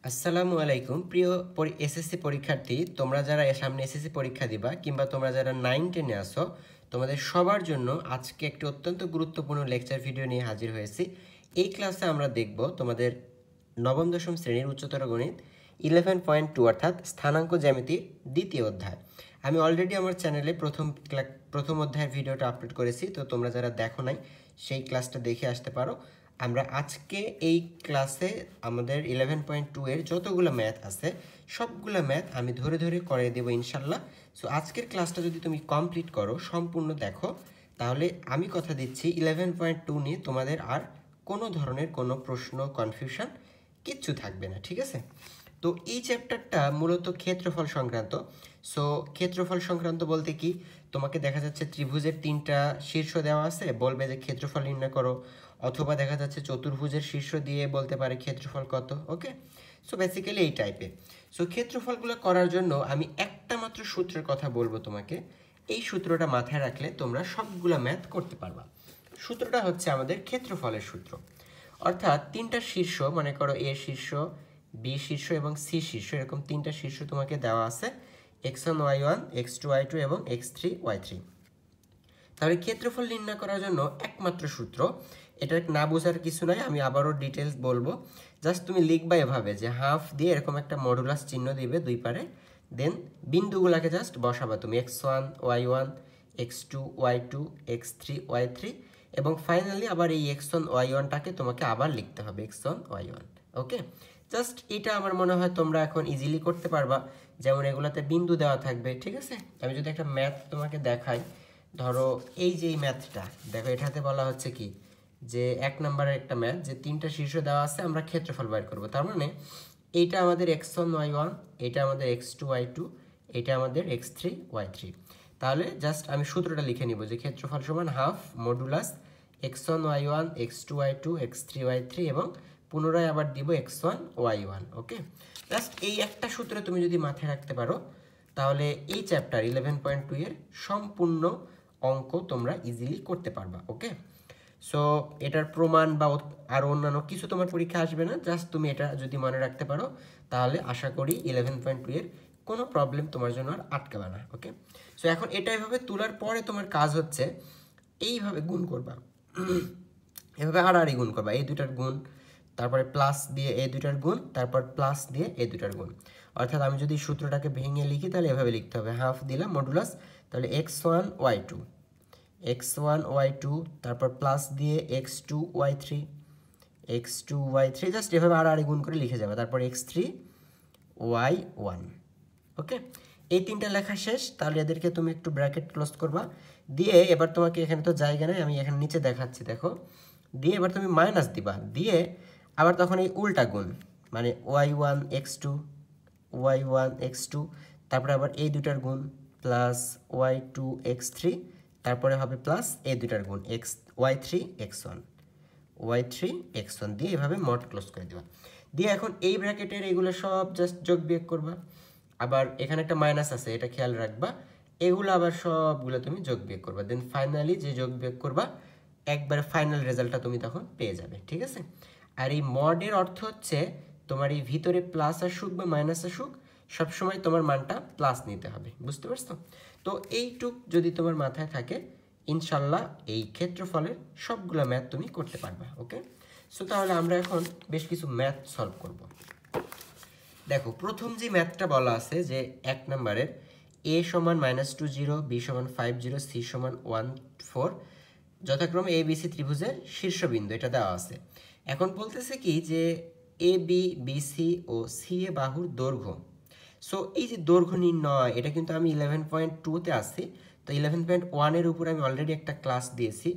আসসালামু আলাইকুম প্রিয় এসএসসি পরীক্ষার্থী, তোমরা যারা সামনে এসএসসি পরীক্ষা দিবা কিংবা তোমরা যারা 9-10-এ আসো, তোমাদের সবার জন্য আজকে একটি অত্যন্ত গুরুত্বপূর্ণ লেকচার ভিডিও নিয়ে হাজির হয়েছি। এই ক্লাসে আমরা দেখব তোমাদের নবম দশম শ্রেণীর উচ্চতর গণিত 11.2 অর্থাৎ স্থানাঙ্ক জ্যামিতির দ্বিতীয় অধ্যায়। আমি অলরেডি আমার চ্যানেলে প্রথম অধ্যায়ের ভিডিওটা আপলোড করেছি, তো তোমরা যারা দেখো নাই সেই ক্লাসটা দেখে আসতে পারো। আমরা আজকে এই ক্লাসে আমাদের 11.2 এর যতগুলো ম্যাথ আছে সবগুলো ম্যাথ আমি ধরে ধরে করে দেবো ইনশাল্লাহ। সো আজকের ক্লাসটা যদি তুমি কমপ্লিট করো, সম্পূর্ণ দেখো, তাহলে আমি কথা দিচ্ছি 11.2 নিয়ে তোমাদের আর কোনো ধরনের কোনো প্রশ্ন কনফিউশন কিচ্ছু থাকবে না, ঠিক আছে? তো এই চ্যাপ্টারটা মূলত ক্ষেত্রফল সংক্রান্ত। সো ক্ষেত্রফল সংক্রান্ত বলতে কি, তোমাকে দেখা যাচ্ছে ত্রিভুজের 3টা শীর্ষ দেওয়া আছে, বলবে যে ক্ষেত্রফল নির্ণয় করো, অথবা দেখা যাচ্ছে চতুর্ভুজের শীর্ষ দিয়ে বলতে পারে ক্ষেত্রফল কত। ওকে, সো বেসিক্যালি এই টাইপের। সো ক্ষেত্রফলগুলো করার জন্য আমি একটা মাত্র সূত্রের কথা বলবো তোমাকে। এই সূত্রটা মাথায় রাখলে তোমরা সবগুলো ম্যাথ করতে পারবা। সূত্রটা হচ্ছে আমাদের ক্ষেত্রফলের সূত্র। অর্থাৎ 3টা শীর্ষ, মনে করো এ শীর্ষ, বি শীর্ষ এবং সি শীর্ষ, এরকম 3টা শীর্ষ তোমাকে দেওয়া আছে, x1 y1 x2 y2 এবং x3 y3। তাহলে ক্ষেত্রফল নির্ণয় করার জন্য একমাত্র সূত্র, এটা না বোঝার কিছু নাই, আমি আবারও ডিটেলস বলবো। জাস্ট তুমি লিখবা এভাবে যে হাফ দিয়ে এরকম একটা মডুলাস চিহ্ন দিবে দুই পারে, দেন বিন্দুগুলোকে জাস্ট বসাবা তুমি x1 y1 x2 y2 x3 y3, এবং ফাইনালি আবার এই x1 y1টাকে তোমাকে আবার লিখতে হবে x1 y1। ওকে, জাস্ট এটা আমার মনে হয় তোমরা এখন ইজিলি করতে পারবা, যেমন এগুলাতে বিন্দু দেওয়া থাকবে, ঠিক আছে? আমি যদি একটা ম্যাথ তোমাকে দেখাই, ধরো এই যে এই ম্যাথটা দেখো, এটাতে বলা হচ্ছে কি যে 1 নম্বরের একটা ম্যাথ, যে 3টা শীর্ষ দেওয়া আছে, আমরা ক্ষেত্রফল বের করব। তার মানে এইটা আমাদের x1 y1, এটা আমাদের x2 y2, এটা আমাদের x3 y3। তাহলে জাস্ট আমি সূত্রটা লিখে নিব যে ক্ষেত্রফল সমান half modulus x1 y1 x2 y2 x3 y3 এবং পুনরায় আবার দিব x1 y1। ওকে, জাস্ট এই একটা সূত্র তুমি যদি মাথায় রাখতে পারো, তাহলে এই চ্যাপ্টার 11.2 এর সম্পূর্ণ অঙ্ক তোমরা ইজিলি করতে পারবা। ওকে, সো এটার প্রমাণ বা আরও অন্যান্য কিছু তোমার পরীক্ষা আসবে না, জাস্ট তুমি এটা যদি মনে রাখতে পারো, তাহলে আশা করি 11.2 এর কোনো প্রবলেম তোমার জন্য আর আটকাবে না। ওকে, সো এখন এটা এভাবে তোলার পরে তোমার কাজ হচ্ছে এইভাবে গুণ করবা, এভাবে আড়াআড়ি গুণ করবা, এই দুটার গুণ, তারপরে প্লাস দিয়ে এই দুটার গুণ, তারপর প্লাস দিয়ে এই দুটার গুণ। অর্থাৎ আমি যদি সূত্রটাকে ভেঙে লিখি তাহলে এভাবে লিখতে হবে, হাফ দিলাম মডুলাস, তাহলে x1 y2 x1 y2, তারপর প্লাস দিয়ে x2 y3 x2 y3, just এভাবে আড়াআড়ি গুণ করে লিখে যাবে, তারপর x3 y1। ওকে, এই 3টা লেখা শেষ। তাহলে এদেরকে তুমি একটু ব্র্যাকেট ক্লোজ করবা, দিয়ে এবার তোমাকে এখানে তো জায়গা নেই, আমি এখানে নিচে দেখাচ্ছি, দেখো, দিয়ে এবার তুমি মাইনাস দিবা, দিয়ে আবার তখন এই উল্টা গুণ, মানে y1 x2 y1 x2, তারপরে আবার এই দুটার গুণ প্লাস y2 x3, তারপরে হবে প্লাস এই দুটার গুণ y3 x1 y3 x1 দিয়ে এভাবে মড ক্লোজ করে দেবা। দিয়ে এখন এই ব্র্যাকেটের এগুলো সব জাস্ট যোগ বিয়োগ করবা, আবার এখানে একটা মাইনাস আছে, এটা খেয়াল রাখবা, এগুলো আবার সবগুলো তুমি যোগ বিয়োগ করবা, দেন ফাইনালি যে যোগ বিয়োগ করবা একবারে ফাইনাল রেজাল্টটা তুমি তখন পেয়ে যাবে, ঠিক আছে? আর এই মডের অর্থ হচ্ছে তোমার এই ভিতরে প্লাস আসুক বা মাইনাস আসুক, সবসময় তোমার মানটা প্লাস নিতে হবে, বুঝতে পারছো? তো এইটুক যদি তোমার মাথায় থাকে, ইনশাল্লাহ এই ক্ষেত্রফলের সবগুলো ম্যাথ তুমি করতে পারবা। ওকে, সো তাহলে আমরা এখন বেশ কিছু ম্যাথ সলভ করব। দেখো, প্রথম যে ম্যাথটা বলা আছে যে 1 নম্বরের a সমান -20, b সমান 50, c সমান 14, যথাক্রমে এ বি সি ত্রিভুজের শীর্ষবিন্দু, এটা দেওয়া আছে। এখন বলতেছে কি যে A B B C O C এ বাহুর দৈর্ঘ্য। সো এই যে দৈর্ঘ্য নির্ণয়, এটা কিন্তু আমি 11.2-তে আছি, তো 11.1-এর উপর আমি অলরেডি একটা ক্লাস দিয়েছি,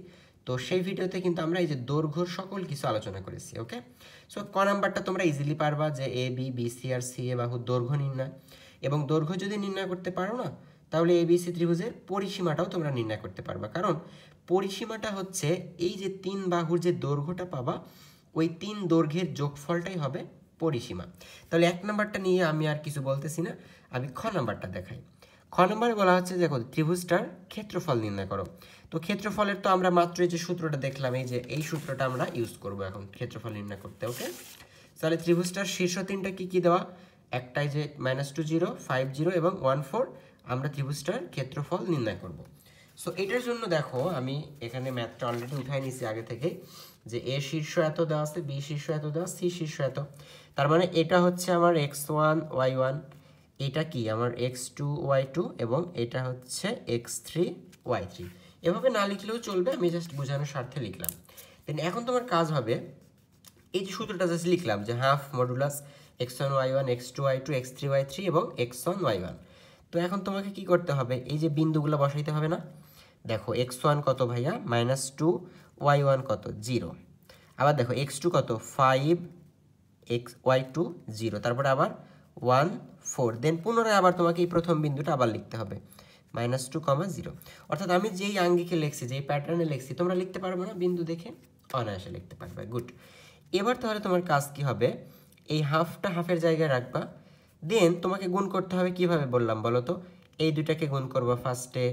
তো সেই ভিডিওতে কিন্তু আমরা এই যে দৈর্ঘ্যর সকল কিছু আলোচনা করেছি। ওকে, সো ক নাম্বারটা তোমরা ইজিলি পারবা যে A B B C R C এ বাহুর দৈর্ঘ্য নির্ণয়, এবং দৈর্ঘ্য যদি নির্ণয় করতে পারো না, তাহলে এ বি সি ত্রিভুজের পরিসীমাটাও তোমরা নির্ণয় করতে পারবা, কারণ পরিসীমাটা হচ্ছে এই যে 3 বাহুর যে দৈর্ঘ্যটা পাবা, ওই 3 দৈর্ঘ্যের যোগফলটাই হবে পরিসীমা। তাহলে 1 নাম্বারটা নিয়ে আমি আর কিছু বলতেছি না, আমি খ নাম্বারটা দেখাই। খ নাম্বারে বলা হচ্ছে দেখো, ত্রিভুজটার ক্ষেত্রফল নির্ণয় করো। তো ক্ষেত্রফলের তো আমরা মাত্র এই যে সূত্রটা দেখলাম, এই যে এই সূত্রটা আমরা ইউজ করব এখন ক্ষেত্রফল নির্ণয় করতে। ওকে, তাহলে ত্রিভুজটার শীর্ষ তিনটা কি দেওয়া, একটাই যে -2 0 5 0 এবং 1 4, আমরা ত্রিভুজটার ক্ষেত্রফল নির্ণয় করব। সো এটার জন্য দেখো আমি এখানে ম্যাথটা অলরেডি উঠাই নিছি আগে থেকে, যে এ শীর্ষ এত দেওয়া আছে, বি শীর্ষ এত দেওয়া, সি শীর্ষ এত। তার মানে এটা হচ্ছে আমার x1 y1, এটা কি আমার x2 y2 এবং এটা হচ্ছে x3 y3। এভাবে না লিখলেও চলবে, আমি জাস্ট বোঝানোর স্বার্থে লিখলাম। দেন এখন তোমার কাজ হবে এই যে সূত্রটা জাস্ট লিখলাম যে half modulus x1 y1 x2 y2 x3 y3 এবং x1 y1। তো এখন তোমাকে কি করতে হবে, এই যে বিন্দুগুলো বসাইতে হবে না। দেখো x1 কত ভাইয়া -2, y1 কত 0, আবার দেখো x2 কত 5, y2 0, তারপরে আবার 1 4। দেন পুনরায় আবার তোমাকে এই প্রথম বিন্দুটা আবার লিখতে হবে -2, 0। অর্থাৎ আমি যেই আঙ্গিকে লিখছি, যেই প্যাটার্নে লিখছি, তোমরা লিখতে পারবে না বিন্দু দেখে, অনায়াসে লিখতে পারবে। গুড। এবার তাহলে তোমার কাজ কি হবে, এই হাফটা হাফের জায়গায় রাখবা। দেন তোমাকে গুণ করতে হবে কিভাবে বললাম বলো তো, এই দুটাকে গুণ করবা ফার্স্টে,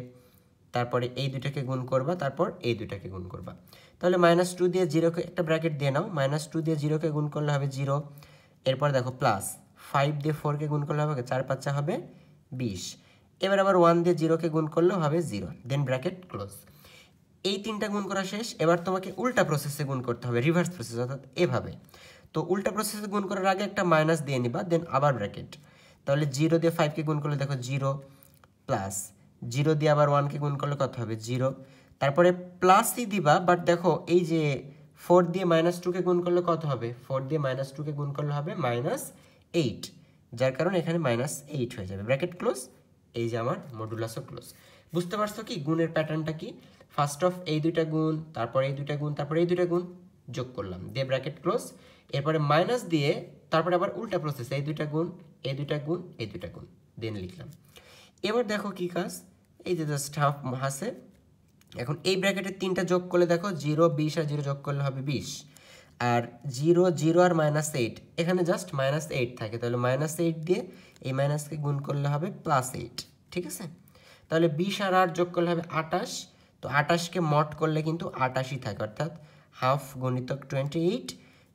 তারপরে এই দুটাকে গুণ করবা, তারপর এই দুটাকে গুণ করবা। তাহলে -2 দিয়ে 0কে একটা ব্র্যাকেট দিয়ে নাও, -2 দিয়ে 0কে গুণ করলে হবে 0। এরপর দেখো প্লাস 5 দিয়ে 4কে গুণ করলে হবে 4 5 হবে 20। এবার আবার 1 দিয়ে 0কে গুণ করলেও হবে 0, দেন ব্র্যাকেট ক্লোজ। এই তিনটা গুণ করা শেষ। এবার তোমাকে উল্টা প্রসেসে গুণ করতে হবে, রিভার্স প্রসেস, অর্থাৎ এভাবে। তো উল্টা প্রসেসে গুণ করার আগে একটা মাইনাস দিয়ে নিবা, দেন আবার ব্র্যাকেট। তাহলে 0 দিয়ে 5কে গুণ করলে দেখো 0, প্লাস 0 দিয়ে আবার 1কে গুণ করলে কত হবে 0, তারপরে প্লাসই দিবা। বাট দেখো এই যে 4 দিয়ে -2কে গুণ করলে কত হবে, 4 দিয়ে -2কে গুণ করলে হবে -8, যার কারণে এখানে -8 হয়ে যাবে, ব্র্যাকেট ক্লোজ। এই যে আমার মডুলাসও ক্লোজ। বুঝতে পারছো কি গুণের প্যাটার্নটা কি? ফার্স্ট অফ এই দুইটা গুণ, তারপরে এই দুইটা গুণ, তারপরে এই দুইটা গুণ যোগ করলাম, দিয়ে ব্র্যাকেট ক্লোজ। এরপরে মাইনাস দিয়ে তারপরে আবার উল্টা প্রসেস, এই দুইটা গুণ, এই দুইটা গুণ, এই দুইটা গুণ, দেন লিখলাম। এবার দেখো কি কাজ, এই যে জাস্ট হাফ হাসে। এখন এই ব্র্যাকেটের তিনটা যোগ করলে দেখো 0 20 আর 0 যোগ করলে হবে 20, আর 0 0 আর -8, এখানে জাস্ট -8 থাকে। তাহলে -8 দিয়ে এই মাইনাসকে গুণ করলে হবে +8, ঠিক আছে। তাহলে 20 আর 8 যোগ করলে হবে 28। তো 28কে মড করলে কিন্তু 28ই থাকে, অর্থাৎ হাফ গুণিতক 28।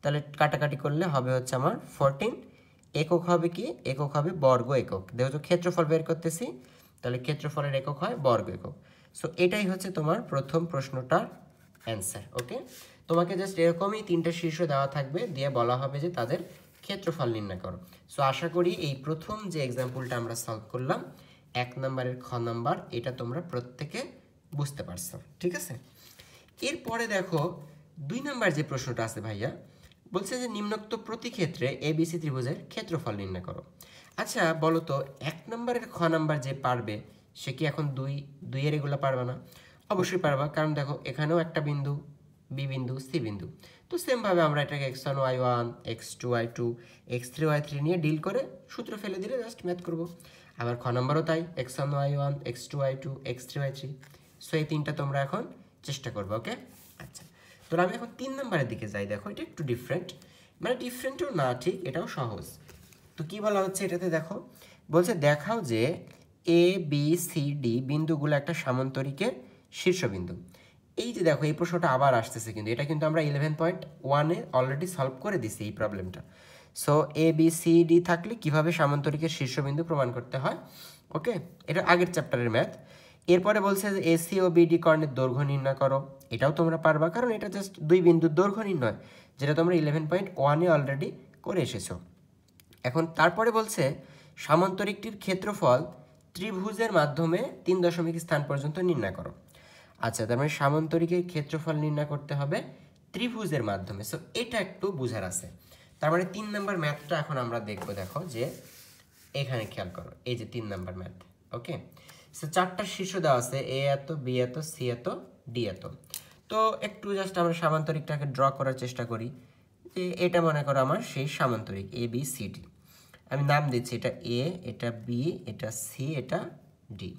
তাহলে কাটাকাটি করলে হবে হচ্ছে আমার 14। একক হবে কি, একক হবে বর্গ একক। যেহেতু ক্ষেত্রফল বের করতেছি, তাহলে ক্ষেত্রফলের একক হয় বর্গ একক। সো এটাই হচ্ছে তোমার প্রথম প্রশ্নটার অ্যান্সার। ওকে, তোমাকে জাস্ট এরকমই তিনটা শীর্ষ দেওয়া থাকবে, দিয়ে বলা হবে যে তাদের ক্ষেত্রফল নির্ণয় করো। সো আশা করি এই প্রথম যে এক্সাম্পলটা আমরা সলভ করলাম 1 নম্বরের খ নাম্বার, এটা তোমরা প্রত্যেকে বুঝতে পারছো, ঠিক আছে। এরপরে দেখো 2 নাম্বার যে প্রশ্নটা আছে ভাইয়া, বলছে যে নিম্নোক্ত প্রতি ক্ষেত্রে এবিসি ত্রিভুজের ক্ষেত্রফল নির্ণয় করো। আচ্ছা বলো তো 1 নম্বরের খ নাম্বার যে পারবে সে কি এখন 2 এর এগুলো পারবে না? অবশ্যই পারবা, কারণ দেখো এখানেও একটা বিন্দু, বি বিন্দু, সি বিন্দু। তো সেমভাবে আমরা এটাকে x1 y1 x2 y2 x3 y3 নিয়ে ডিল করে সূত্র ফেলে দিলে জাস্ট ম্যাথ করব। আবার খ নাম্বারও তাই, x1 y1 x2 y2 x3 y3। So এই তিনটা তোমরা এখন চেষ্টা করবে। ওকে, আচ্ছা তো আমি এখন 3 নম্বরের দিকে যাই। দেখো এটা একটু ডিফারেন্ট, মানে ডিফারেন্টও না ঠিক, এটাও সহজ। তো কি বলা হচ্ছে এটাতে, দেখো বলছে দেখাও যে এ বি সি ডি বিন্দুগুলো একটা সামান্তরিকের শীর্ষবিন্দু। এই যে দেখো এই প্রশ্নটা আবার আসতেছে, কিন্তু এটা কিন্তু আমরা 11.1-এ অলরেডি সলভ করে দিছি এই প্রবলেমটা। So A B C D থাকলে কিভাবে সামান্তরিকের শীর্ষবিন্দু প্রমাণ করতে হয়, ওকে, এটা আগের চ্যাপ্টারের ম্যাথ। এরপরে বলছে যে এসি ও বিডি কর্ণের দৈর্ঘ্য নির্ণয় করো। এটাও তোমরা পারবা, কারণ এটা জাস্ট দুই বিন্দুর দৈর্ঘ্য নির্ণয়, যেটা তোমরা 11.1-এ অলরেডি করে এসেছো। এখন তারপরে বলছে সামান্তরিকটির ক্ষেত্রফল ত্রিভুজের মাধ্যমে 3 দশমিক স্থান পর্যন্ত নির্ণয় করো। আচ্ছা, তার মানে সামান্তরিকের ক্ষেত্রফল নির্ণয় করতে হবে ত্রিভুজের মাধ্যমে। সো এটা একটু বোঝার আছে। তার মানে 3 নাম্বার ম্যাথটা এখন আমরা দেখব। দেখো যে এখানে খেয়াল করো, এই যে 3 নাম্বার ম্যাথ। ওকে, সো 4টা শীর্ষ দেওয়া আছে, এ এত, বি এত, সি এত, ডি এত। তো একটু জাস্ট আমরা সামান্তরিকটাকে ড্র করার চেষ্টা করি। যে এটা মনে করো আমার সেই সামান্তরিক এ বি সি ডি। আমি নাম দিচ্ছি, এটা এ, এটা বি, এটা সি, এটা ডি।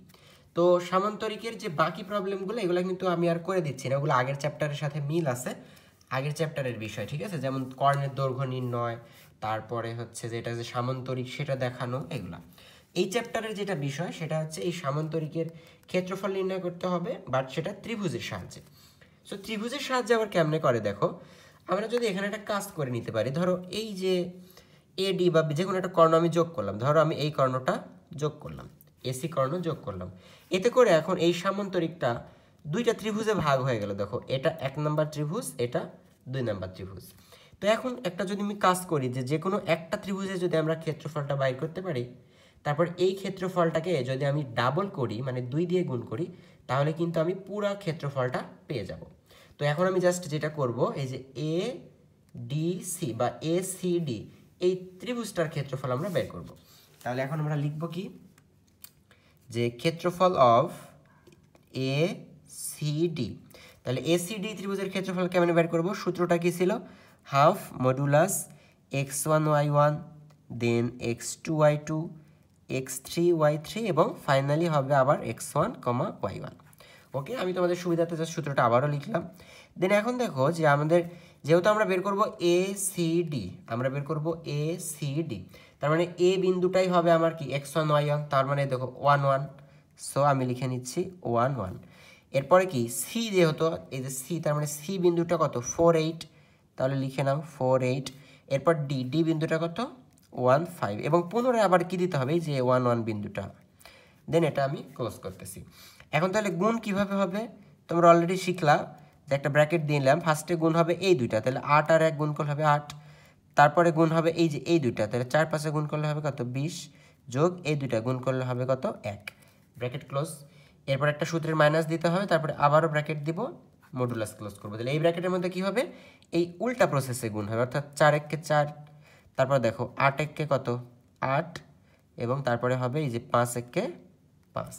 তো সামান্তরিকের যে বাকি প্রবলেমগুলো এগুলো কিন্তু আমি আর করে দিচ্ছি না, ওগুলো আগের চ্যাপ্টারের সাথে মিল আছে, আগের চ্যাপ্টারের বিষয়, ঠিক আছে। যেমন কর্ণের দৈর্ঘ্য নির্ণয়, তারপরে হচ্ছে যে এটা যে সামান্তরিক সেটা দেখানো, এগুলা। এই চ্যাপ্টারের যেটা বিষয় সেটা হচ্ছে এই সামান্তরিকের ক্ষেত্রফল নির্ণয় করতে হবে, বাট সেটা ত্রিভুজের সাহায্যে। সো ত্রিভুজের সাহায্যে আবার কেমনে করে দেখো, আমরা যদি এখানে একটা কাজ করে নিতে পারি, ধরো এই যে এডি বা যে কোনো একটা কর্ণ আমি যোগ করলাম, ধরো আমি এই কর্ণটা যোগ করলাম, এসি কর্ণ যোগ করলাম, এতে করে এখন এই সামান্তরিকটা দুইটা ত্রিভুজে ভাগ হয়ে গেল। দেখো এটা 1 নম্বর ত্রিভুজ, এটা 2 নম্বর ত্রিভুজ। তো এখন একটা যদি আমি কাজ করি যে কোনো একটা ত্রিভুজে যদি আমরা ক্ষেত্রফলটা বাইর করতে পারি, তারপর এই ক্ষেত্রফলটাকে যদি আমি ডাবল করি মানে 2 দিয়ে গুণ করি, তাহলে কিন্তু আমি পুরো ক্ষেত্রফলটা পেয়ে যাব। তো এখন আমি জাস্ট যেটা করব, এই যে এ ডি সি বা এ সি ডি এই ত্রিভুজটার ক্ষেত্রফল আমরা বের করব। তাহলে এখন আমরা লিখব কি, যে ক্ষেত্রফল অফ এ সি ডি। তাহলে এ সি ডি ত্রিভুজের ক্ষেত্রফল কেমন বের করব? সূত্রটা কি ছিল? হাফ মডুলাস x1y1 দেন x2y2 x3y3 এবং ফাইনালি হবে আবার x1, y1। ওকে, আমি তোমাদের সুবিধাতে জাস্ট সূত্রটা আবারও লিখলাম। দেন এখন দেখো যে আমাদের যেহেতু আমরা বের করব এ সি ডি, আমরা বের করব এ সি ডি, তার মানে এ বিন্দুটাই হবে আমার কি x1 y1, তার মানে দেখো 1 1, সো আমি লিখে নিচ্ছি 1 1। এরপরে কি সি, যেহেতু এই যে সি, তার মানে সি বিন্দুটা কত 4 8, তাহলে লিখে নাও 4 8। এরপর ডি, ডি বিন্দুটা কত 1 5, এবং পুনরায় আবার কি দিতে হবে, যে 1 1 বিন্দুটা। দেন এটা আমি ক্লোজ করতেছি। এখন তাহলে গুণ কিভাবে হবে তোমরা অলরেডি শিখলা, যে একটা ব্র্যাকেট দিলাম, ফার্স্টে গুণ হবে এই দুইটা, তাহলে 8 আর 1 গুণ করলে হবে 8, তারপরে গুণ হবে এই যে এই দুইটা, তাহলে 4 5 গুণ করলে হবে কত 20, যোগ এই দুইটা গুণ করলে হবে কত 1, ব্র্যাকেট ক্লোজ। এরপর একটা সূত্রের মাইনাস দিতে হবে, তারপরে আবারও ব্র্যাকেট দিব, মডুলাস ক্লোজ করবো। তাহলে এই ব্র্যাকেটের মধ্যে কি হবে, এই উল্টা প্রসেসে গুণ হবে, অর্থাৎ 4 1 কে 4, তারপর দেখো 8 1 কে কত 8, এবং তারপরে হবে এই যে 5 1 কে 5।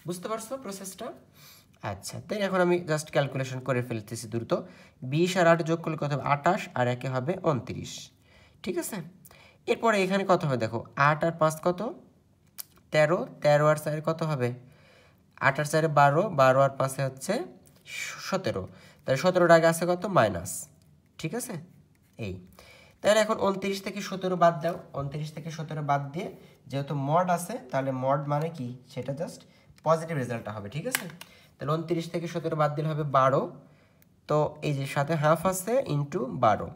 বুঝতে পারছো প্রসেসটা? আচ্ছা, তাই এখন আমি জাস্ট ক্যালকুলেশন করে ফেলতেছি দ্রুত। 20 আর 8 যোগ করলে কত হবে 28, আর 1 হবে 29। ঠিক আছে, এরপরে এখানে কত হবে দেখো, 8 আর 5 কত 13, 13 আর 4 কত হবে 8 আর 4 12, 12 আর 5 হচ্ছে 17, তাহলে 17 আগে আছে কত মাইনাস। ঠিক আছে, এই তাহলে এখন 29 থেকে 17 বাদ দাও, 29 থেকে 17 বাদ দিয়ে যেহেতু মড আছে, তাহলে মড মানে কি সেটা জাস্ট পজিটিভ রেজাল্টটা হবে। ঠিক আছে, তাহলে 29 থেকে 17 বাদ দিলে হবে 12, তো এই যে সাথে হাফ আছে ইন্টু 12,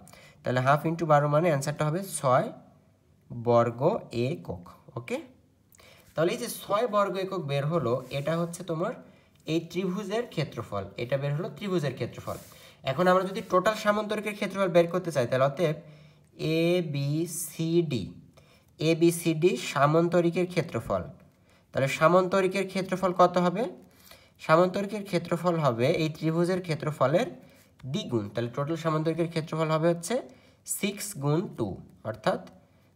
তাহলে হাফ ইন্টু 12 মানে অ্যান্সারটা হবে 6 বর্গ একক। ওকে, তাহলে এই যে 6 বর্গ একক বের হলো, এটা হচ্ছে তোমার এই ত্রিভুজের ক্ষেত্রফল, এটা বের হলো ত্রিভুজের ক্ষেত্রফল। এখন আমরা যদি টোটাল সামান্তরিকের ক্ষেত্রফল বের করতে চাই, তাহলে অতএব এ বি সি ডি সামান্তরিকের ক্ষেত্রফল, তাহলে সামান্তরিকের ক্ষেত্রফল কত হবে? সামান্তরিকের ক্ষেত্রফল হবে এই ত্রিভুজের ক্ষেত্রফলের দ্বিগুণ, তাহলে টোটাল সামান্তরিকের ক্ষেত্রফল হবে হচ্ছে 6 গুণ 2, অর্থাৎ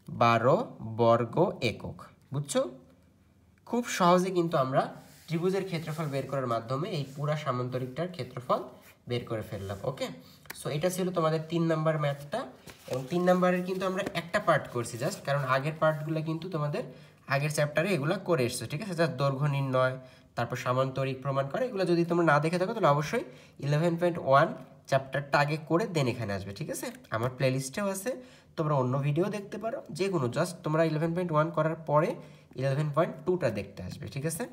12 বর্গ একক। বুঝছো? খুব সহজে কিন্তু আমরা ত্রিভুজের ক্ষেত্রফল বের করার মাধ্যমে এই পুরা সামান্তরিকটার ক্ষেত্রফল বের করে ফেললাম। ওকে, সো এটা ছিল তোমাদের 3 নাম্বার ম্যাথটা, এবং 3 নাম্বারের কিন্তু আমরা একটা পার্ট করছি জাস্ট, কারণ আগের পার্টগুলো কিন্তু তোমাদের আগের চ্যাপ্টারে এগুলো করে এসছো। ঠিক আছে, জাস্ট দৈর্ঘ্য নির্ণয়, তারপর সামান্তরিক প্রমাণ করে, এগুলো যদি তোমরা না দেখে থাকো তাহলে অবশ্যই 11.1 চ্যাপ্টারটা আগে করে দেন এখানে আসবে। ঠিক আছে, আমার প্লেলিস্টেও আছে, তোমরা অন্য ভিডিও দেখতে পারো, যে কোনো জাস্ট তোমরা 11.1 করার পরে 11.2টা দেখতে আসবে। ঠিক আছে,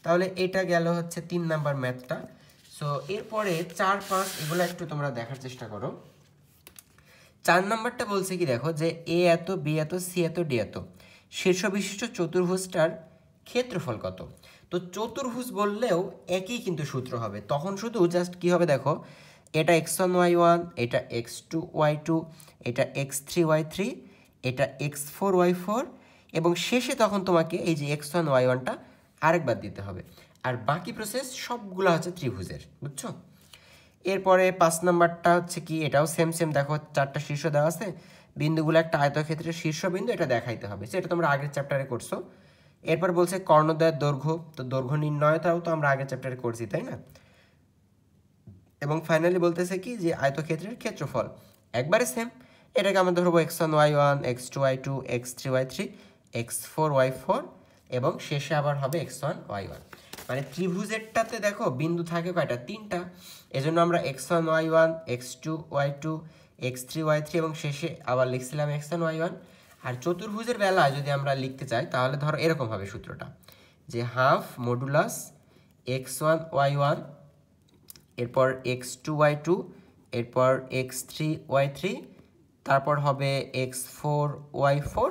তাহলে এটা গেল হচ্ছে 3 নাম্বার ম্যাথটা। সো এরপরে 4 5 এগুলো একটু তোমরা দেখার চেষ্টা করো। 4 নাম্বারটা বলছে কি দেখো, যে এ এত, বি এত, সি এত, ডি এত শীর্ষ বিশিষ্ট চতুর্ভুজটার ক্ষেত্রফল কত? তো চতুর্ভুজ বললেও একই কিন্তু সূত্র হবে, তখন শুধু জাস্ট কি হবে দেখো, এটা x1 y1, এটা x2 y2, এটা x3 y3, এটা x4 y4, এবং শেষে তখন তোমাকে এই যে x1 y1টা আরেকবার দিতে হবে, আর বাকি প্রসেস সবগুলো হচ্ছে ত্রিভুজের। বুঝছো? এরপরে 5 নাম্বারটা হচ্ছে কি, এটাও সেম দেখো, 4টা শীর্ষ দেওয়া আছে, বিন্দুগুলো একটা আয়তক্ষেত্রের শীর্ষবিন্দু, এটা দেখাইতে হবে, সেটা তোমরা আগের চ্যাপ্টারে করছো। এরপর বলছে কর্ণদ্বয়ের দৈর্ঘ্য, তো দৈর্ঘ্য নির্ণয়টাও তো আমরা আগের চ্যাপ্টারে করছি, তাই না? এবং ফাইনালি বলতেছে কি, যে আয়তক্ষেত্রের ক্ষেত্রফল একবারে সেম, এটাকে আমরা ধরবো x1 y1, x2 y2, x3 y3, x4 y4, এবং শেষে আবার হবে x1 y1। মানে ত্রিভুজেরটাতে দেখো বিন্দু থাকে কয়টা? 3টা, এজন্য আমরা x1 y1, x2 y2, x3 y3, এবং শেষে আবার লিখছিলাম x1 y1। আর চতুর্ভুজের বেলায় যদি আমরা লিখতে চাই, তাহলে ধরো এরকম হবে সূত্রটা, যে হাফ মডুলাস x1 y1, এরপর x2 y2, এরপর x3y3, তারপর হবে x4y4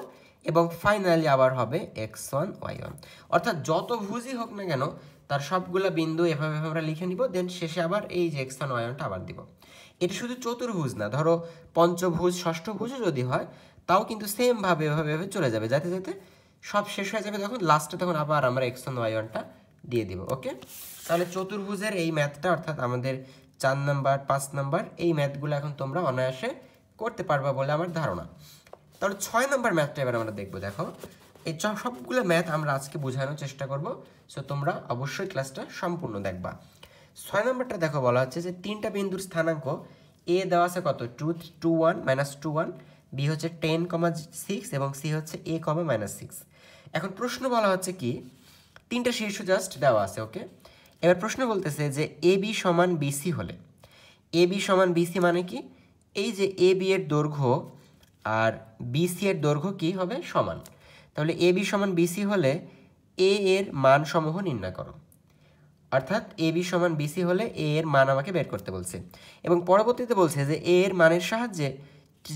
এবং ফাইনালি আবার হবে x1y1। অর্থাৎ যত ভুজই হোক না কেন তার সবগুলো বিন্দু এভাবে আমরা লিখে নিব, দেন শেষে আবার এই যে x1y1টা আবার দিব। এটা শুধু চতুর্ভুজ না, ধরো পঞ্চভুজ ষষ্ঠভুজও যদি হয় তাও কিন্তু সেমভাবে এভাবে চলে যাবে, যাতে যাতে সব শেষ হয়ে যাবে, তখন লাস্টে তখন আবার আমরা x1y1টা দিয়ে দিব। ওকে, তাহলে চতুর্ভুজের এই ম্যাথটা অর্থাৎ আমাদের 4 নাম্বার 5 নাম্বার এই ম্যাথগুলো এখন তোমরা অনায়াসে করতে পারবা বলে আমার ধারণা। তাহলে 6 নাম্বার ম্যাথটা এবার আমরা দেখবো। দেখো এই সবগুলো ম্যাথ আমরা আজকে বোঝানোর চেষ্টা করব, সো তোমরা অবশ্যই ক্লাসটা সম্পূর্ণ দেখবা। 6 নাম্বারটা দেখো, বলা হচ্ছে যে তিনটা বিন্দুর স্থানাঙ্ক এ দেওয়া আছে কত 2 1 -2 1, বি হচ্ছে 10,6 এবং সি হচ্ছে a, -6। এখন প্রশ্ন বলা হচ্ছে কি, তিনটা শীর্ষ জাস্ট দেওয়া আছে। ওকে, এবার প্রশ্ন বলতেছে যে এ বি সমান বিসি হলে, এ বি সমান বিসি মানে কি, এই যে এ বি এর দৈর্ঘ্য আর বিসি এর দৈর্ঘ্য কি হবে সমান। তাহলে এ বি সমান বিসি হলে এ এর মান সমূহ নির্ণয় করো। অর্থাৎ এ বি সমান বিসি হলে এ এর মান আমাকে বের করতে বলছে, এবং পরবর্তীতে বলছে যে এ এর মানের সাহায্যে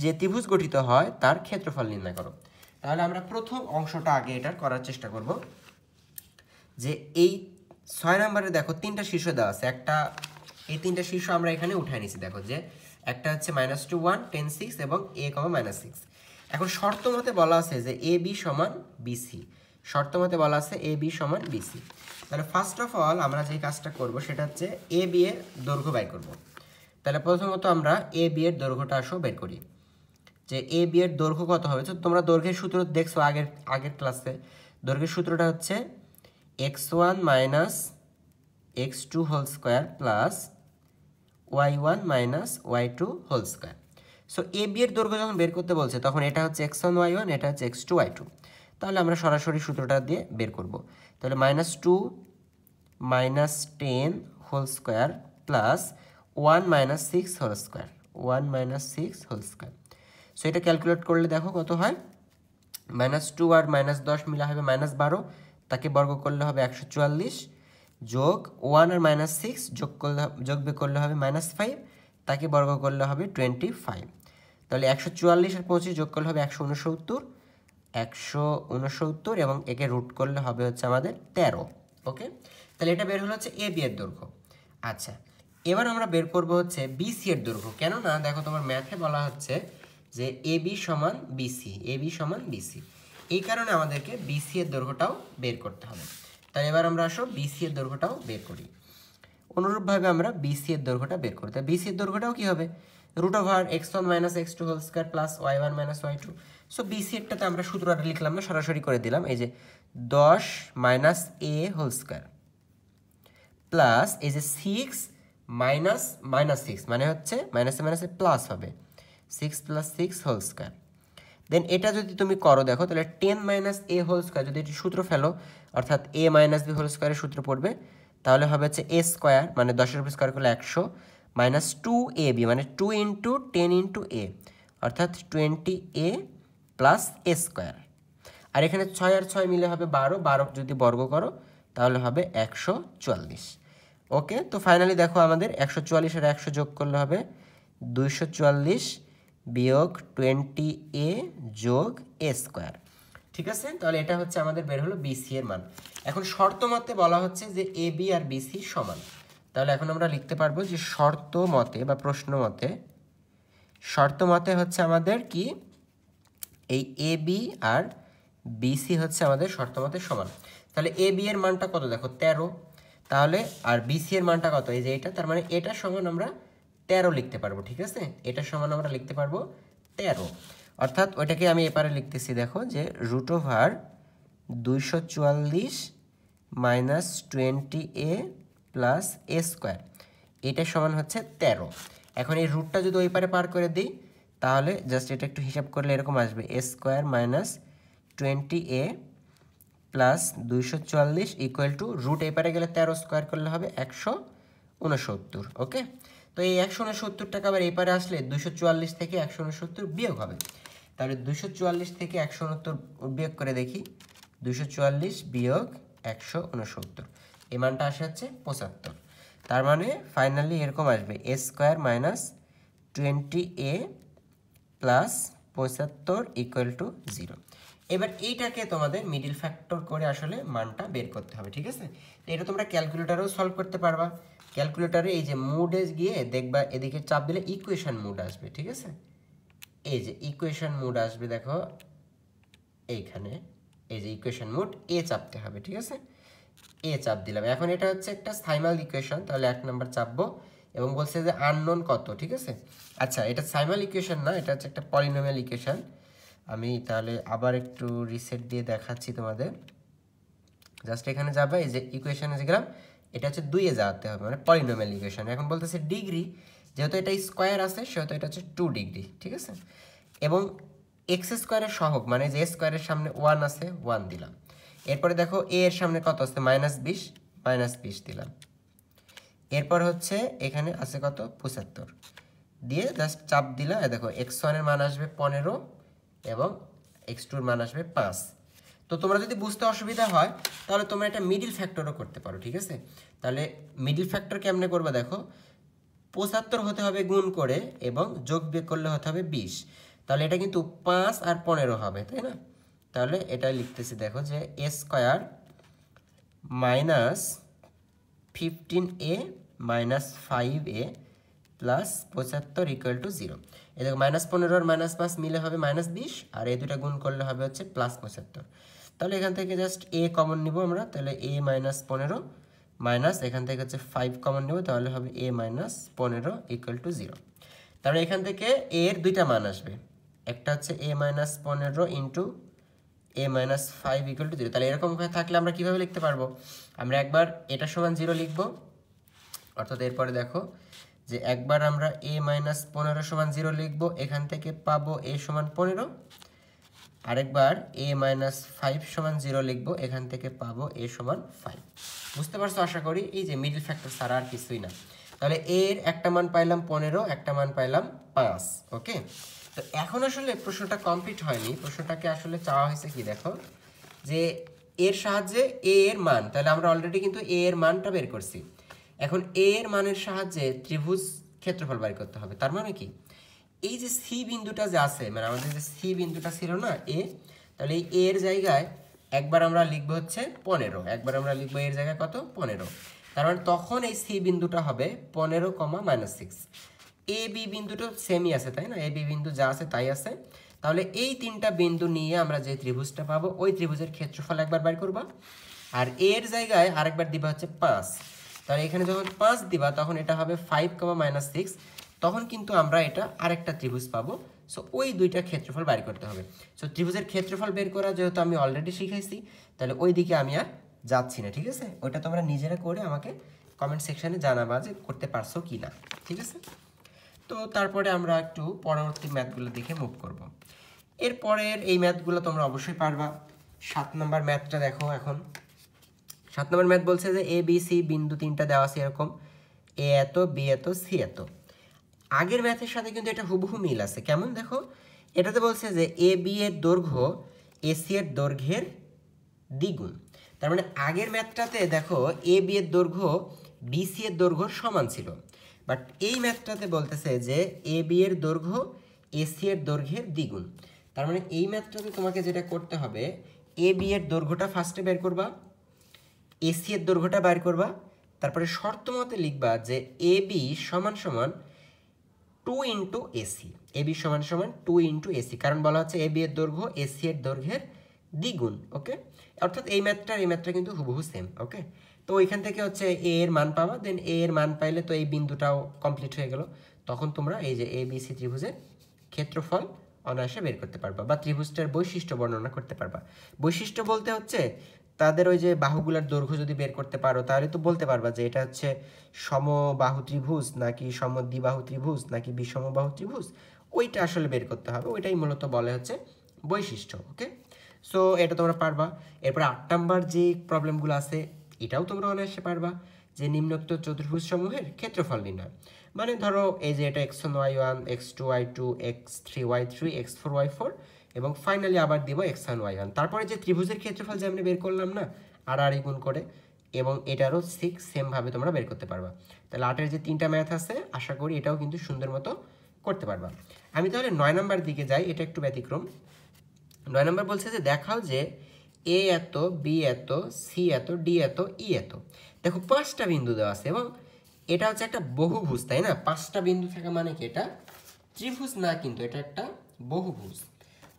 যে ত্রিভুজ গঠিত হয় তার ক্ষেত্রফল নির্ণয় করো। তাহলে আমরা প্রথম অংশটা আগে এটার করার চেষ্টা করব। যে এই 6 নম্বরে দেখো তিনটা শীর্ষ দেওয়া আছে, এই তিনটা শীর্ষ আমরা এখানে উঠায় নিছি। দেখো যে একটা হচ্ছে -2 1 10 6 এবং a, -6। এখন শর্ত মতে বলা আছে যে এ বি সমান বিসি, শর্ত মতে বলা আছে এ বি সমান বিসি। তাহলে ফার্স্ট অফ অল আমরা যে কাজটা করব সেটা হচ্ছে এ বি এর দৈর্ঘ্য বের করব। তাহলে প্রথমত আমরা এ বি এর দৈর্ঘ্যটা আসো বের করি, যে এ বি এর দৈর্ঘ্য কত হবে। তো তোমরা দৈর্ঘ্যের সূত্র দেখছো আগের ক্লাসে, দৈর্ঘ্যের সূত্রটা হচ্ছে x1 - x2 whole square plus y1 - y2 whole square. So A B এর দৈর্ঘ্য যখন বের করতে বলছে তখন এটা হচ্ছে x1 y1, এটা হচ্ছে x2 y2। তাহলে আমরা সরাসরি সূত্রটা দিয়ে বের করব। তাহলে -2 - 10 whole square plus 1 - 6 whole square, 1 - 6 whole square. So এটা ক্যালকুলেট করলে দেখো কত হয়, -2 আর -10 মিলা হবে -12, তাকে বর্গ করলে হবে 144, যোগ 1 আর -6 যোগ বিয়োগ করলে হবে -5, তাকে বর্গ করলে হবে 25। তাহলে 144 আর 25 যোগ করলে হবে 169 এবং একে রুট করলে হবে হচ্ছে আমাদের 13। ওকে, তাহলে এটা বের হলো হচ্ছে এ বি এর দৈর্ঘ্য। আচ্ছা, এবার আমরা বের করব হচ্ছে বিসি এর দৈর্ঘ্য। কেননা দেখো তোমার ম্যাথে বলা হচ্ছে যে এ বি সমান বিসি, এ বি সমান বিসি, এই কারণে আমাদেরকে বিসি এর দৈর্ঘ্যটাও বের করতে হবে। তাই এবার আমরা আসো বিসি এর দৈর্ঘ্যটাও বের করি। অনুরূপভাবে আমরা বিসি এর দৈর্ঘ্যটা বের করি। তাই বিসি এর দৈর্ঘ্যটাও কি হবে, √ x1 - x2 whole square plus y1 - y2। So BC এরটাতে আমরা সূত্রটা লিখলাম না, সরাসরি করে দিলাম। এই যে 10 - a হোল স্কয়ার প্লাস এই যে 6 - -6 মানে হচ্ছে মাইনাসে প্লাস হবে 6 + 6 হোল স্কয়ার। দেন এটা যদি তুমি করো দেখো, তাহলে 10 - a হোল স্কয়ার, যদি এটি সূত্র ফেলো অর্থাৎ a - b হোল স্কয়ারের সূত্র পড়বে, তাহলে হবে হচ্ছে a স্কয়ার মানে 10-এর উপর স্কয়ার করলে 100 -2ab মানে 2 × 10 × a অর্থাৎ 20a প্লাস a স্কয়ার। আর এখানে 6 আর 6 মিলে হবে 12, 12 যদি বর্গ করো তাহলে হবে 144। ওকে, তো ফাইনালি দেখো আমাদের 144 আর 100 যোগ করলে হবে 244 বিয়োগ 20a যোগ a স্কয়ার। ঠিক আছে, তাহলে এটা হচ্ছে আমাদের বের হলো বিসি এর মান। এখন শর্ত মতে বলা হচ্ছে যে এ বি আর বিসি সমান। তাহলে এখন আমরা লিখতে পারবো যে শর্ত মতে বা প্রশ্ন মতে, শর্ত মতে হচ্ছে আমাদের কি এই এ বি আর বিসি হচ্ছে আমাদের শর্ত মতে সমান। তাহলে এ বি এর মানটা কত দেখো 13, তাহলে আর বিসি এর মানটা কত এই যে এটা, তার মানে এটা সমান আমরা 13 লিখতে পারবো। ঠিক আছে, এটা সমান আমরা লিখতে পারবো 13, অর্থাৎ ওইটাকে আমি এপারে লিখতেছি দেখো যে √ 244 - 20a প্লাস a স্কোয়ার, এটা সমান হচ্ছে 13। এখন এই রুটটা যদি ওই পারে পার করে দিই তাহলে জাস্ট এটা একটু হিসাব করলে এরকম আসবে a square - 20a plus 244 equal to root এই পারে গেলে 13 স্কোয়ার করলে হবে 169। ওকে, তো এই 169 টাকা আবার এই পারে আসলে 244 থেকে 169 বিয়োগ হবে। তাহলে 244 থেকে 169 বিয়োগ করে দেখি, 244 বিয়োগ 169, এই মানটা আসে হচ্ছে 75। তার মানে ফাইনালি এরকম আসবে a square 20a plus 75 equal to 0। এবার এইটাকে তোমাদের মিডিল ফ্যাক্টর করে আসলে মানটা বের করতে হবে, ঠিক আছে? এটা তোমরা ক্যালকুলেটারেও সলভ করতে পারবা। ক্যালকুলেটারে এই যে মুডে গিয়ে দেখবা এদিকে চাপ দিলে ইকুয়েশন মুড আসবে, ঠিক আছে? এই যে ইকুয়েশন মুড আসবে, দেখো এইখানে এই যে ইকুয়েশন মুড এ চাপতে হবে, ঠিক আছে? এ চাপ দিলাম। এখন এটা হচ্ছে একটা সাইমাল ইকুয়েশন, তাহলে 1 নাম্বার চাপবো এবং বলছে যে আননোন কত, ঠিক আছে? আচ্ছা, এটা সাইমাল ইকুয়েশন না, এটা হচ্ছে একটা পলিনোমিয়াল ইকুয়েশন। আমি তাহলে আবার একটু রিসেট দিয়ে দেখাচ্ছি তোমাদের। জাস্ট এখানে যাবে, এই যে ইকুয়েশনে যে গেলাম, এটা হচ্ছে 2 এ যাওয়াতে হবে, মানে পলিনোমিয়াল ইকুয়েশন। এখন বলতেছে ডিগ্রি, যেহেতু এটা স্কোয়ার আছে সেহেতু এটা হচ্ছে 2 ডিগ্রি, ঠিক আছে? এবং এক্স স্কোয়ারের সহগ, মানে যে স্কোয়ারের সামনে 1 আছে 1 দিলাম। এরপরে দেখো এ এর সামনে কত আছে, -20 দিলাম। এরপর হচ্ছে এখানে আছে কত, 75 দিয়ে জাস্ট চাপ দিলা। দেখো x1 এর মান আসবে 15 এবং x2 এর মান আসবে 5। তো তোমরা যদি বুঝতে অসুবিধা হয় তাহলে তোমরা এটা মিডিল ফ্যাক্টরও করতে পারো, ঠিক আছে? তাহলে মিডিল ফ্যাক্টর কেমনে করবে দেখো, 75 হতে হবে গুণ করে এবং যোগ বিয়োগ করলে হতে হবে 20। তাহলে এটা কিন্তু 5 আর 15 হবে, তাই না? তাহলে এটা লিখতেছি, দেখো যে a square -15a -5a plus 75 equal to 0। এই দেখো -15 আর -5 মিলে হবে -20, আর এই দুটা গুণ করলে হবে হচ্ছে +75। তাহলে এখান থেকে জাস্ট a কমন নিব আমরা, তাহলে a -15 মাইনাস এখান থেকে হচ্ছে 5 কমন নেব, তাহলে হবে a -15 ইকুয়াল টু 0। তাহলে এখান থেকে a এর দুইটা মান আসবে, একটা হচ্ছে a -15 into a -5 equal to 0। তাহলে এরকম থাকলে আমরা কীভাবে লিখতে পারবো, আমরা একবার এটা সমান 0 লিখব, অর্থাৎ এরপরে দেখো যে একবার আমরা a -15 সমান 0 লিখব, এখান থেকে পাবো a সমান 15, আরেকবার a -5 সমান 0 লিখব, এখান থেকে পাবো a সমান 5। বুঝতে পারছো আশা করি? এই যে মিডল ফ্যাক্টর ছাড়া আর কিছুই না। তাহলে a এর একটা মান পাইলাম 15, একটা মান পাইলাম 5। ওকে, তো এখন আসলে প্রশ্নটা কমপ্লিট হয়নি। প্রশ্নটাকে আসলে চাওয়া হয়েছে কি, দেখো যে এর সাহায্যে a এর মান, তাহলে আমরা অলরেডি কিন্তু a এর মানটা বের করছি। এখন a এর মানের সাহায্যে ত্রিভুজ ক্ষেত্রফল বের করতে হবে। তার মানে কি, এই যে সি বিন্দুটা যে আছে, মানে আমাদের যে সি বিন্দুটা ছিল না এ, তাহলে এই এর জায়গায় একবার আমরা লিখবো হচ্ছে 15, একবার আমরা লিখবো এর জায়গায় কত, 15। তার মানে তখন এই সি বিন্দুটা হবে 15, -6। এ বি বিন্দুটা সেমই আছে, তাই না? এ বি বিন্দু যা আছে তাই আছে। তাহলে এই তিনটা বিন্দু নিয়ে আমরা যে ত্রিভুজটা পাবো, ওই ত্রিভুজের ক্ষেত্রফল একবার বের করবা, আর এর জায়গায় আরেকবার দিবা হচ্ছে 5। তাহলে এখানে যখন 5 দিবা তখন এটা হবে 5, -6, তখন কিন্তু আমরা এটা আরেকটা ত্রিভুজ পাবো। সো ওই দুইটা ক্ষেত্রফল বের করতে হবে। সো ত্রিভুজের ক্ষেত্রফল বের করা যেহেতু আমি অলরেডি শিখাইছি, তাহলে ওই দিকে আমি আর যাচ্ছি না, ঠিক আছে? ওইটা তোমরা নিজেরা করে আমাকে কমেন্ট সেকশানে জানাবা যে করতে পারছো কি না, ঠিক আছে? তো তারপরে আমরা একটু পরবর্তী ম্যাথগুলো দেখে মুভ করব। এরপরের এই ম্যাথগুলো তোমরা অবশ্যই পারবা। 7 নম্বর ম্যাথটা দেখো। এখন 7 নম্বর ম্যাথ বলছে যে এ বি সি বিন্দু তিনটা দেওয়া আছে এরকম, এ এত, বি এত, সি এত। আগের ম্যাথের সাথে কিন্তু এটা হুবহু মিল আছে। কেমন দেখো, এটাতে বলছে যে এ বি এর দৈর্ঘ্য এসি এর দৈর্ঘ্যের দ্বিগুণ। তার মানে আগের ম্যাথটাতে দেখো এ বি এর দৈর্ঘ্য বিসি এর দৈর্ঘ্যর সমান ছিল, বাট এই ম্যাথটাতে বলতেছে যে এ বি এর দৈর্ঘ্য এসি এর দৈর্ঘ্যের দ্বিগুণ। তার মানে এই ম্যাথটাতে তোমাকে যেটা করতে হবে, এ বি এর দৈর্ঘ্যটা ফার্স্টে বের করবা, এসি এর দৈর্ঘ্যটা বের করবা, তারপরে শর্ত মতে লিখবা যে এ বি সমান সমান 2 ইন্টু এসি, এ বি সমান সমান 2 ইন্টু এসি, কারণ বলা হচ্ছে এ বি এর দৈর্ঘ্য এসি এর দৈর্ঘ্যের দ্বিগুণ। ওকে, অর্থাৎ এই ম্যাথটা কিন্তু হুবহু সেম। ওকে, তো ওইখান থেকে হচ্ছে এ এর মান পাবা, দেন এ এর মান পাইলে তো এই বিন্দুটাও কমপ্লিট হয়ে গেল। তখন তোমরা এই যে এ বি সি ত্রিভুজের ক্ষেত্রফল অনায়াসে বের করতে পারবা, বা ত্রিভুজটার বৈশিষ্ট্য বর্ণনা করতে পারবা। বৈশিষ্ট্য বলতে হচ্ছে তাদের ওই যে বাহুগুলার দৈর্ঘ্য যদি বের করতে পারো তাহলে তো বলতে পারবা যে এটা হচ্ছে সমবাহু ত্রিভুজ নাকি সমদ্বিবাহু ত্রিভুজ নাকি বিষমবাহু ত্রিভুজ, ওইটা আসলে বের করতে হবে। ওইটাই মূলত বলে হচ্ছে বৈশিষ্ট্য। ওকে, সো এটা তোমরা পারবা। এরপর 8 নাম্বার যে প্রবলেমগুলো আছে এটাও তোমরা অনায়াসে পারবা, যে নিম্নোক্ত চতুর্ভুজ সমূহের ক্ষেত্রফল নির্ণয়। মানে ধরো এই যে এটা x1 y1 x2 y2 x3 y3 x4 y4 এবং ফাইনালি আবার দিব x1 y1। তারপরে যে ত্রিভুজের ক্ষেত্রফল যে আমরা বের করলাম না আর গুণ করে, এবং এটারও ঠিক সেমভাবে তোমরা বের করতে পারবা। তাহলে 8-এর যে 3টা ম্যাথ আছে আশা করি এটাও কিন্তু সুন্দর মতো করতে পারবা। আমি তাহলে 9 নাম্বার দিকে যাই, এটা একটু ব্যতিক্রম। 9 নাম্বার বলছে যে দেখাও যে এ এত, বি এত, সি এত, ডি এত, ই এত। দেখো 5টা বিন্দু দেওয়া আছে এবং এটা হচ্ছে একটা বহুভুজ, তাই না? 5টা বিন্দু থাকা মানে কি এটা ত্রিভুজ না, কিন্তু এটা একটা বহুভুজ।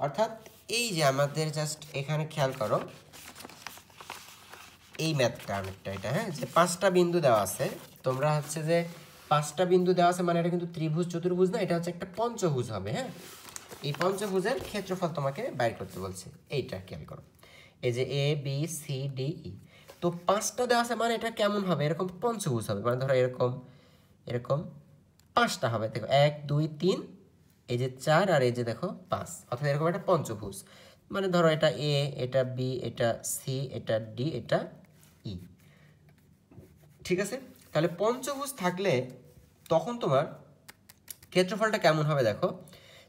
অর্থাৎ এই যে আমাদের জাস্ট এখানে খেয়াল করো এই ম্যাথটা অনেকটা এটা, হ্যাঁ, যে 5টা বিন্দু দেওয়া আছে, তোমরা হচ্ছে যে 5টা বিন্দু দেওয়া আছে মানে এটা কিন্তু ত্রিভুজ চতুর্ভুজ না, এটা হচ্ছে একটা পঞ্চভুজ হবে। হ্যাঁ, এই পঞ্চভুজের ক্ষেত্রফল তোমাকে বাইর করতে বলছে, এইটা খেয়াল করো। এই যে এ বি সি ডি ই, তো 5টা দেওয়া আছে মানে এটা কেমন হবে, এরকম পঞ্চভুজ হবে, মানে ধরো এরকম এরকম 5টা হবে। দেখো 1 2 3, এই যে 4 আর এই যে দেখো 5, অর্থাৎ এরকম একটা পঞ্চভুজ। মানে ধরো এটা এ, এটা বি, এটা সি, এটা ডি, এটা ই। ঠিক আছে, তাহলে পঞ্চভুজ থাকলে তখন তোমার ক্ষেত্রফলটা কেমন হবে দেখো,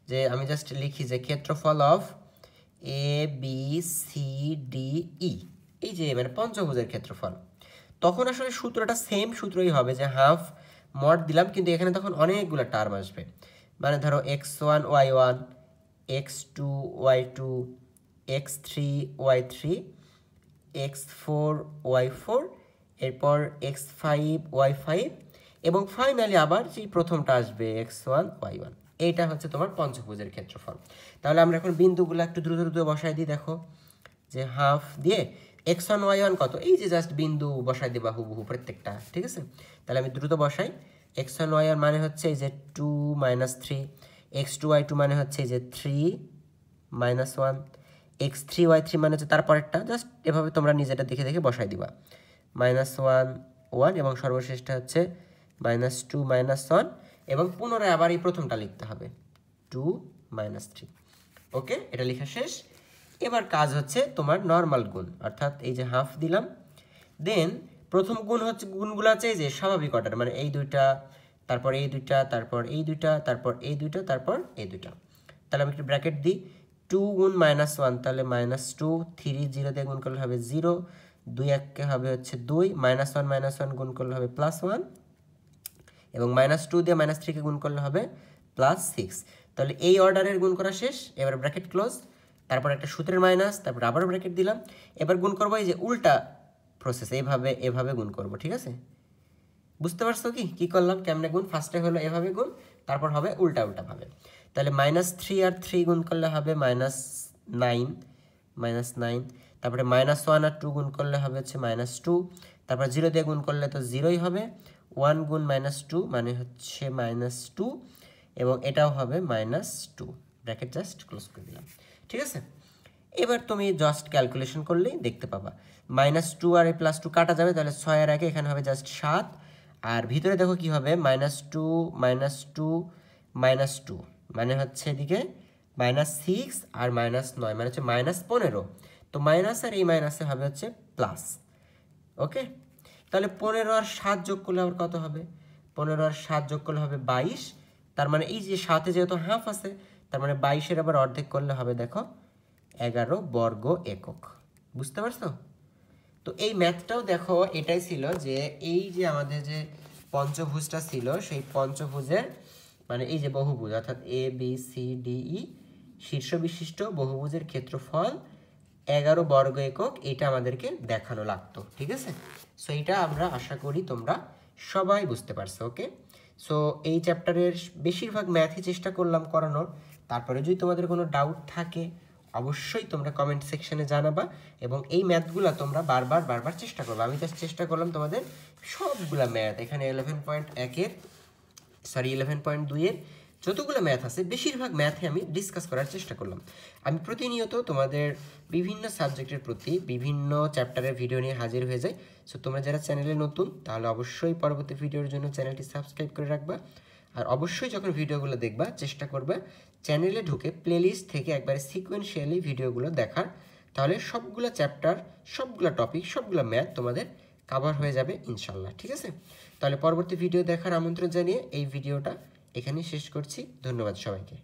যে আমি জাস্ট লিখি যে ক্ষেত্রফল of A B C D E, এই যে মানে পঞ্চভুজের ক্ষেত্রফল। তখন আসলে সূত্রটা সেম সূত্রই হবে, যে হাফ মড দিলাম, কিন্তু এখানে তখন অনেকগুলো টার্ম আসবে। মানে ধরো x1 y1, x2 y2, x3 y3, x4 y4, এরপর x5 y5, এবং ফাইনালি আবার যেই প্রথমটা আসবে x1 y1। এইটা হচ্ছে তোমার পঞ্চভুজের ক্ষেত্রফল। তাহলে আমরা এখন বিন্দুগুলো একটু দ্রুত দ্রুত বসাই দিই। দেখো যে হাফ দিয়ে x1 y1 কত, এই যে জাস্ট বিন্দু বসাই দিবা হুবহু প্রত্যেকটা। ঠিক আছে, তাহলে আমি দ্রুত বসাই। x1 y1 মানে হচ্ছে এই যে 2 - 3, x2 y2 মানে হচ্ছে এই যে 3 - 1, x3 y3 মানে হচ্ছে তারপরেরটা, জাস্ট এভাবে তোমরা নিজেটা দেখে দেখে বসাই দিবা। -1 1, এবং সর্বশেষটা হচ্ছে -2 - 1, এবং পুনরায় আবার এই প্রথমটা লিখতে হবে 2 - 3। ওকে, এটা লেখা শেষ। এবার কাজ হচ্ছে তোমার নর্মাল গুণ, অর্থাৎ এই যে হাফ দিলাম, দেন প্রথম গুণ হচ্ছে গুণগুলো আছে এই যে স্বাভাবিক অর্ডার, মানে এই দুইটা, তারপর এই দুইটা, তারপর এই দুইটা, তারপর এই দুইটা, তারপর এই দুইটা। তাহলে আমি একটু ব্র্যাকেট দিই, 2 গুণ -1, তাহলে -2, 3 0 দিয়ে গুণ করলে হবে 0, 2 1 হবে হচ্ছে 2, -1 - 1 গুণ করলে হবে +1, এবং -2 দিয়ে -3 কে গুণ করলে হবে +6। তাহলে এই অর্ডারের গুণ করা শেষ। এবার ব্র্যাকেট ক্লোজ, তারপর একটা সূত্রের মাইনাস, তারপর আবার ব্র্যাকেট দিলাম। এবার গুণ করবো এই যে উল্টা প্রসেস, এইভাবে এভাবে গুণ করব। ঠিক আছে, বুঝতে পারছো কি করলাম, কেমনে গুণ? ফার্স্টে হলো এভাবে গুণ, তারপর হবে উল্টা উল্টা ভাবে। তাহলে -3 আর 3 গুণ করলে হবে -9, তারপরে -1 আর 2 গুণ করলে হবে হচ্ছে -2, তারপর 0 দিয়ে গুণ করলে তো 0ই হবে। 1 গুণ -2 মানে হচ্ছে -2, এবং এটাও হবে -2। ব্র্যাকেট জাস্ট ক্লোজ করে দিলাম। ঠিক আছে, এবার তুমি জাস্ট ক্যালকুলেশন করলেই দেখতে পাবা -2 আর +2 কাটা যাবে, তাহলে 6 এর আগে এখানে হবে জাস্ট 7, আর ভিতরে দেখো কি হবে -2 -2 -2, মানে হচ্ছে এদিকে -6 আর -9, মানে হচ্ছে -15। তো মাইনাস আর এই মাইনাসে হবে হচ্ছে প্লাস। ওকে, তাহলে 15 আর 7 যোগ করলে আবার কত হবে? 15 আর 7 যোগ করলে হবে 22। তার মানে এই যে 7-এ যেহেতু হাফ আছে, তার মানে 22-এর আবার অর্ধেক করলে হবে দেখো 11 বর্গ একক। বুঝতে পারছো? তো এই ম্যাথটাও দেখো এটাই ছিল, যে এই যে আমাদের যে পঞ্চভুজটা ছিল, সেই পঞ্চভুজের মানে এই যে বহুভুজ, অর্থাৎ এ বি সি ডি ই শীর্ষ বিশিষ্ট বহুভুজের ক্ষেত্রফল 11 বর্গ একক, এটা আমাদেরকে দেখানো লাগতো। ঠিক আছে, সো এটা আমরা আশা করি তোমরা সবাই বুঝতে পারছো। ওকে, সো এই চ্যাপ্টারের বেশিরভাগ ম্যাথই চেষ্টা করলাম করানোর। তারপরে যদি তোমাদের কোনো ডাউট থাকে অবশ্যই তোমরা কমেন্ট সেকশনে জানাবা, এবং এই ম্যাথগুলো তোমরা বারবার চেষ্টা করবে। আমি জাস্ট চেষ্টা করলাম তোমাদের সবগুলা ম্যাথ এখানে 11.2 এর যতগুলো ম্যাথ আছে বেশিরভাগ ম্যাথে আমি ডিসকাস করার চেষ্টা করলাম। আমি প্রতিনিয়ত তোমাদের বিভিন্ন সাবজেক্টের প্রতি বিভিন্ন চ্যাপ্টারের ভিডিও নিয়ে হাজির হয়ে যাই। সো তোমরা যারা চ্যানেলে নতুন তাহলে অবশ্যই পরবর্তী ভিডিওর জন্য চ্যানেলটি সাবস্ক্রাইব করে রাখবা, আর অবশ্যই যখন ভিডিওগুলো দেখবা চেষ্টা করবে চ্যানেলে ঢুকে প্লেলিস্ট থেকে একবারে সিকোয়েন্সিয়ালি ভিডিওগুলো দেখার, তাহলে সবগুলো চ্যাপ্টার, সবগুলো টপিক, সবগুলো ম্যাথ তোমাদের কভার হয়ে যাবে ইনশাল্লাহ। ঠিক আছে, তাহলে পরবর্তী ভিডিও দেখার আমন্ত্রণ জানিয়ে এই ভিডিওটা এখানেই শেষ করছি। ধন্যবাদ সবাইকে।